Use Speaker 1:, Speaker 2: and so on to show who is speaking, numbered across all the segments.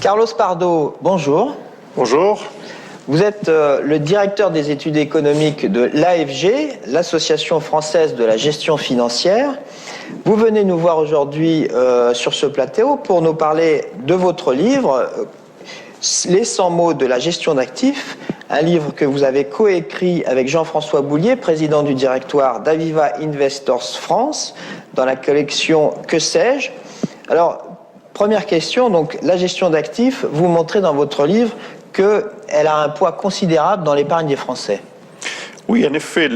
Speaker 1: Carlos Pardo, bonjour.
Speaker 2: Bonjour.
Speaker 1: Vous êtes le directeur des études économiques de l'AFG, l'Association française de la gestion financière. Vous venez nous voir aujourd'hui sur ce plateau pour nous parler de votre livre, Les 100 mots de la gestion d'actifs, un livre que vous avez coécrit avec Jean-François Boulier, président du directoire d'Aviva Investors France, dans la collection Que sais-je. Alors, première question, donc la gestion d'actifs, vous montrez dans votre livre qu'elle a un poids considérable dans l'épargne des Français.
Speaker 2: Oui, en effet,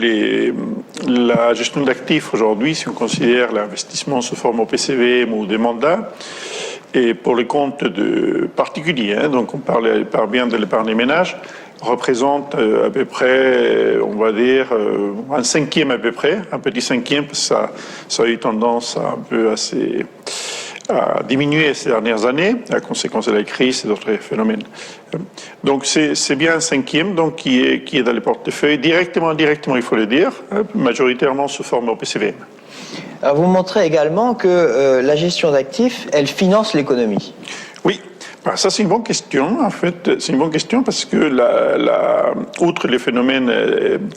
Speaker 2: la gestion d'actifs aujourd'hui, si on considère l'investissement sous forme OPCVM ou des mandats, et pour les comptes de particuliers, donc on parle bien de l'épargne des ménages, représente à peu près, on va dire, un cinquième à peu près, un petit cinquième, parce que ça a eu tendance à diminuer ces dernières années, à conséquence de la crise et d'autres phénomènes. Donc c'est bien un cinquième donc, qui est dans les portefeuilles, directement, indirectement, il faut le dire, majoritairement sous forme OPCVM.
Speaker 1: Alors vous montrez également que la gestion d'actifs, elle finance l'économie.
Speaker 2: Oui. Ça, c'est une bonne question, en fait. C'est une bonne question parce que, outre les phénomènes,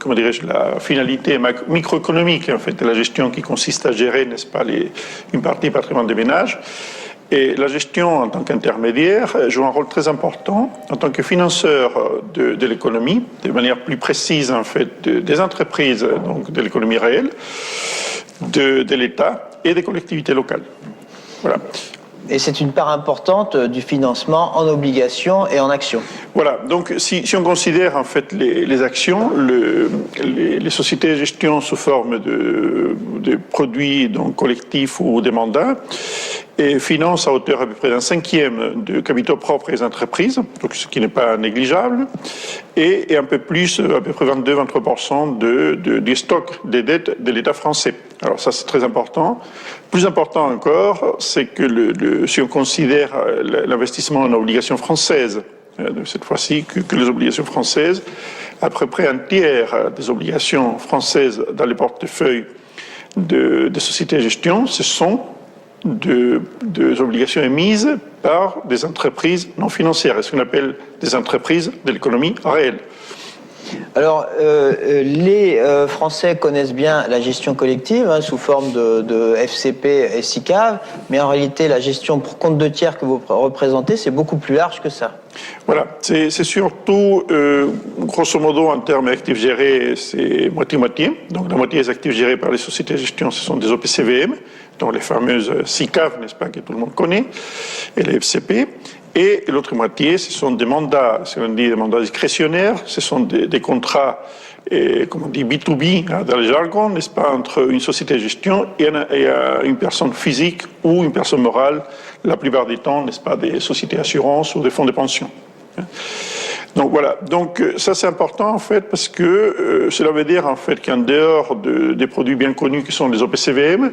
Speaker 2: comment dirais-je, la finalité microéconomique, en fait, de la gestion qui consiste à gérer, n'est-ce pas, une partie du patrimoine des ménages, et la gestion en tant qu'intermédiaire joue un rôle très important en tant que financeur de l'économie, de manière plus précise, en fait, des entreprises, donc de l'économie réelle, de l'État et des collectivités locales. Voilà.
Speaker 1: Et c'est une part importante du financement en obligations et en actions.
Speaker 2: Voilà, donc si on considère en fait les actions, les sociétés de gestion sous forme de produits donc collectifs ou des mandats, et financent à hauteur à peu près d'un cinquième de capitaux propres des entreprises, donc ce qui n'est pas négligeable, et un peu plus, à peu près 22-23% des stocks des dettes de l'État français. Alors ça, c'est très important. Plus important encore, c'est que si on considère l'investissement en obligations françaises, cette fois-ci que les obligations françaises, à peu près un tiers des obligations françaises dans les portefeuilles de sociétés de gestion, ce sont des obligations émises par des entreprises non financières, ce qu'on appelle des entreprises de l'économie réelle.
Speaker 1: Alors, les Français connaissent bien la gestion collective sous forme de FCP et SICAV, mais en réalité, la gestion pour compte de tiers que vous représentez, c'est beaucoup plus large que ça.
Speaker 2: Voilà, c'est surtout, grosso modo, en termes d'actifs gérés, c'est moitié-moitié. Donc la moitié des actifs gérés par les sociétés de gestion, ce sont des OPCVM, donc les fameuses SICAV, n'est-ce pas, que tout le monde connaît, et les FCP. Et l'autre moitié, ce sont des mandats, si on dit des mandats discrétionnaires, ce sont des contrats, comme on dit, B2B, dans le jargon, n'est-ce pas, entre une société de gestion et une personne physique ou une personne morale, la plupart du temps, n'est-ce pas, des sociétés d'assurance ou des fonds de pension. Donc voilà, donc ça c'est important en fait parce que cela veut dire en fait qu'en dehors des produits bien connus qui sont les OPCVM,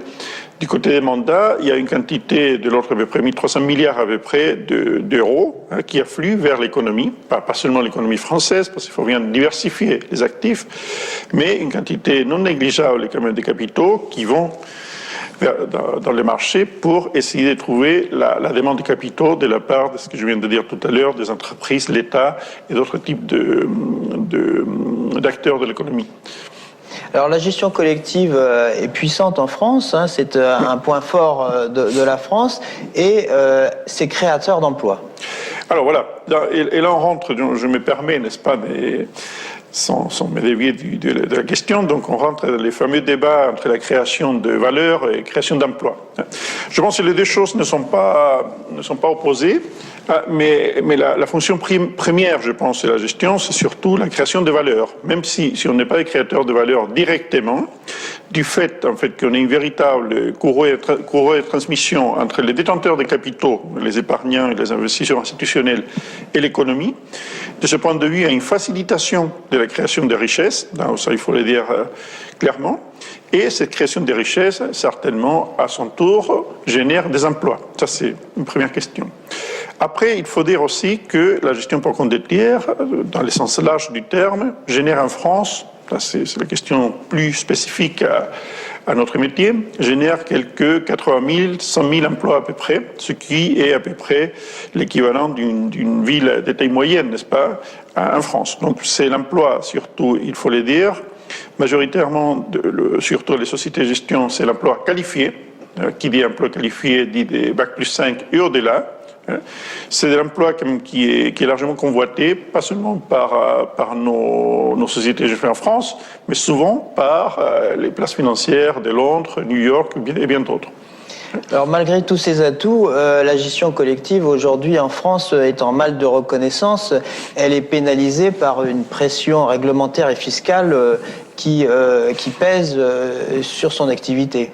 Speaker 2: du côté des mandats, il y a une quantité de l'ordre à peu près 1300 milliards à peu près d'euros qui affluent vers l'économie, pas seulement l'économie française parce qu'il faut bien diversifier les actifs, mais une quantité non négligeable quand même des capitaux qui vont dans les marchés pour essayer de trouver la demande de capitaux de la part de ce que je viens de dire tout à l'heure, des entreprises, l'État et d'autres types d'acteurs de l'économie.
Speaker 1: Alors la gestion collective est puissante en France, c'est un point fort de la France et c'est créateur d'emplois. Alors
Speaker 2: voilà, et là on rentre, je me permets, n'est-ce pas, sans me dévier de la question, donc on rentre dans les fameux débats entre la création de valeur et la création d'emplois. Je pense que les deux choses ne sont pas opposées, mais la fonction première, je pense, de la gestion, c'est surtout la création de valeur. Même si on n'est pas des créateurs de valeur directement, du fait en fait qu'on ait une véritable courroie de transmission entre les détenteurs de capitaux, les épargnants et les investisseurs institutionnels et l'économie, de ce point de vue, il y a une facilitation de la création de richesses, ça il faut le dire clairement, et cette création de richesses, certainement, à son tour, génère des emplois. Ça, c'est une première question. Après, il faut dire aussi que la gestion pour compte de tiers, dans le sens large du terme, génère en France, c'est la question plus spécifique à notre métier génère quelques 80 000, 100 000 emplois à peu près, ce qui est à peu près l'équivalent d'une ville de taille moyenne, n'est-ce pas, en France. Donc c'est l'emploi, surtout, il faut le dire, majoritairement, surtout les sociétés de gestion, c'est l'emploi qualifié. Qui dit emploi qualifié dit des bac plus 5 et au-delà. C'est de l'emploi qui est largement convoité, pas seulement par nos sociétés de gestion en France, mais souvent par les places financières de Londres, New York et bien d'autres.
Speaker 1: Alors malgré tous ces atouts, la gestion collective aujourd'hui en France est en mal de reconnaissance. Elle est pénalisée par une pression réglementaire et fiscale qui pèse sur son activité.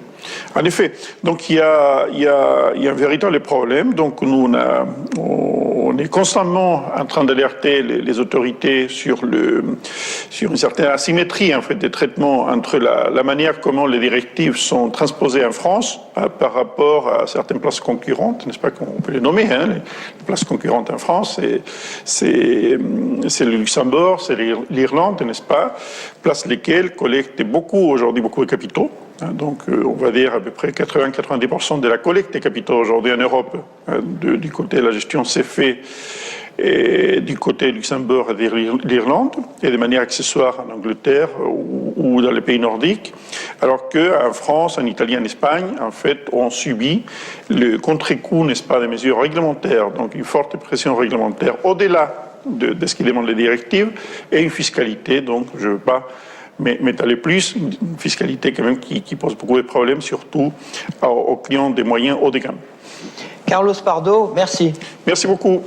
Speaker 2: En effet, donc il y a un véritable problème. Donc nous on est constamment en train d'alerter les autorités sur une certaine asymétrie en fait des traitements entre la manière comment les directives sont transposées en France par rapport à certaines places concurrentes, n'est-ce pas, qu'on peut les nommer, hein, les places concurrentes en France, c'est le Luxembourg, c'est l'Irlande, n'est-ce pas, places lesquelles collectent aujourd'hui beaucoup de capitaux. Donc, on va dire à peu près 80-90% de la collecte des capitaux aujourd'hui en Europe, du côté de la gestion, s'est fait et du côté du Luxembourg et de l'Irlande, et de manière accessoire en Angleterre ou dans les pays nordiques, alors qu'en France, en Italie, en Espagne, en fait, on subit le contre-coup, n'est-ce pas, des mesures réglementaires, donc une forte pression réglementaire au-delà de ce qui demande les directives, et une fiscalité, donc je ne veux pas m'étaler plus, une fiscalité quand même qui pose beaucoup de problèmes, surtout aux clients des moyens haut de gamme.
Speaker 1: Carlos Pardo, merci.
Speaker 2: Merci beaucoup.